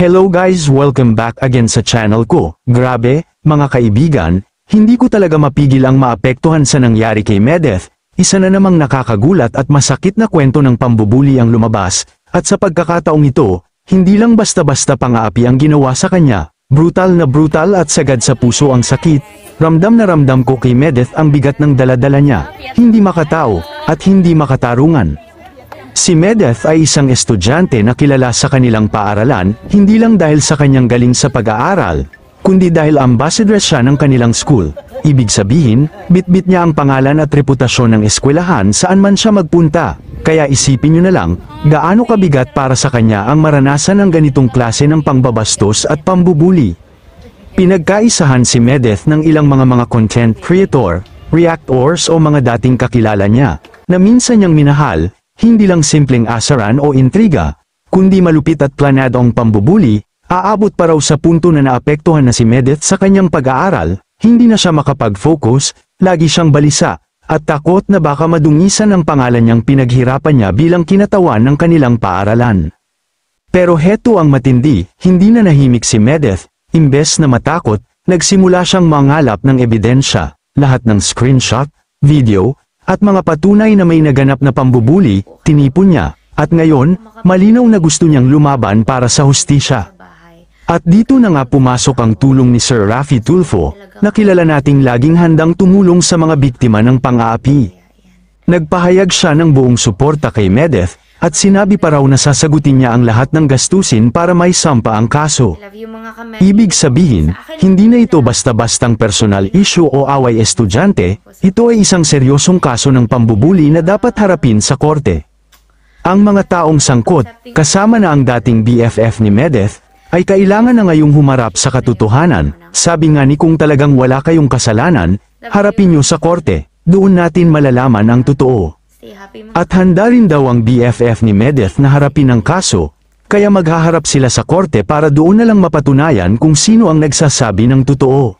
Hello guys, welcome back again sa channel ko. Grabe, mga kaibigan, hindi ko talaga mapigil ang maapektuhan sa nangyari kay Medeth. Isa na namang nakakagulat at masakit na kwento ng pambubuli ang lumabas, at sa pagkakataong ito, hindi lang basta-basta pang-aapi ang ginawa sa kanya. Brutal na brutal at sagad sa puso ang sakit. Ramdam na ramdam ko kay Medeth ang bigat ng daladala niya, hindi makatao, at hindi makatarungan. Si Medeth ay isang estudyante na kilala sa kanilang paaralan, hindi lang dahil sa kanyang galing sa pag-aaral, kundi dahil ambassador siya ng kanilang school. Ibig sabihin, bitbit niya ang pangalan at reputasyon ng eskwelahan saan man siya magpunta. Kaya isipin niyo na lang, gaano kabigat para sa kanya ang maranasan ng ganitong klase ng pangbabastos at pambubuli. Pinagkaisahan si Medeth ng ilang mga content creator, reactors o mga dating kakilala niya, na minsan niyang minahal. Hindi lang simpleng asaran o intriga, kundi malupit at planadong pambubuli. Aabot pa raw sa punto na naapektuhan na si Medeth sa kanyang pag-aaral, hindi na siya makapag-focus, lagi siyang balisa, at takot na baka madungisan ang pangalan niyang pinaghirapan niya bilang kinatawan ng kanilang paaralan. Pero heto ang matindi, hindi na nahimik si Medeth. Imbes na matakot, nagsimula siyang mangalap ng ebidensya, lahat ng screenshot, video, at mga patunay na may naganap na pambubuli, tinipon niya, at ngayon, malinaw na gusto niyang lumaban para sa hustisya. At dito na nga pumasok ang tulong ni Sir Raffy Tulfo, na kilala nating laging handang tumulong sa mga biktima ng pang-aapi. Nagpahayag siya ng buong suporta kay Medeth, at sinabi pa raw na sasagutin niya ang lahat ng gastusin para may sampa ang kaso. Ibig sabihin, hindi na ito basta-bastang personal issue o away estudyante, ito ay isang seryosong kaso ng pambubuli na dapat harapin sa korte. Ang mga taong sangkot, kasama na ang dating BFF ni Medeth, ay kailangan na ngayong humarap sa katotohanan. Sabi nga ni kung talagang wala kayong kasalanan, harapin niyo sa korte, doon natin malalaman ang totoo. At handa rin daw ang BFF ni Medeth na harapin ang kaso, kaya maghaharap sila sa korte para doon na lang mapatunayan kung sino ang nagsasabi ng totoo.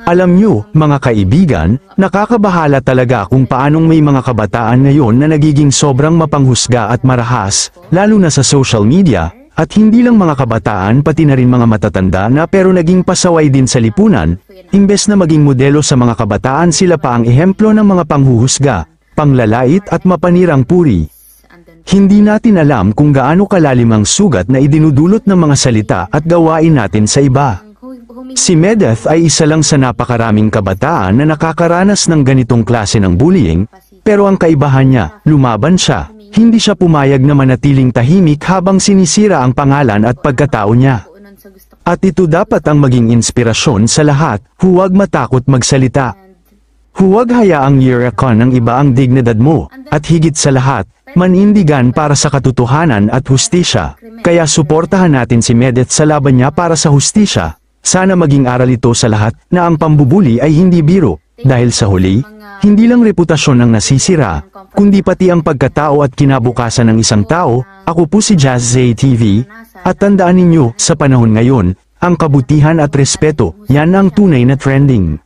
Alam nyo, mga kaibigan, nakakabahala talaga kung paanong may mga kabataan ngayon na nagiging sobrang mapanghusga at marahas, lalo na sa social media, at hindi lang mga kabataan pati na rin mga matatanda na pero naging pasaway din sa lipunan, imbes na maging modelo sa mga kabataan sila pa ang ehemplo ng mga panghuhusga, panglalait at mapanirang puri. Hindi natin alam kung gaano kalalim ang sugat na idinudulot ng mga salita at gawain natin sa iba. Si Medeth ay isa lang sa napakaraming kabataan na nakakaranas ng ganitong klase ng bullying, pero ang kaibahan niya, lumaban siya. Hindi siya pumayag na manatiling tahimik habang sinisira ang pangalan at pagkatao niya. At ito dapat ang maging inspirasyon sa lahat, huwag matakot magsalita. Huwag hayaang i-recon ng iba ang dignidad mo, at higit sa lahat, manindigan para sa katotohanan at hustisya. Kaya suportahan natin si Medeth sa laban niya para sa hustisya. Sana maging aral ito sa lahat na ang pambubuli ay hindi biro, dahil sa huli, hindi lang reputasyon ang nasisira, kundi pati ang pagkatao at kinabukasan ng isang tao. Ako po si Jazz Zay TV, at tandaan ninyo, sa panahon ngayon, ang kabutihan at respeto, yan ang tunay na trending.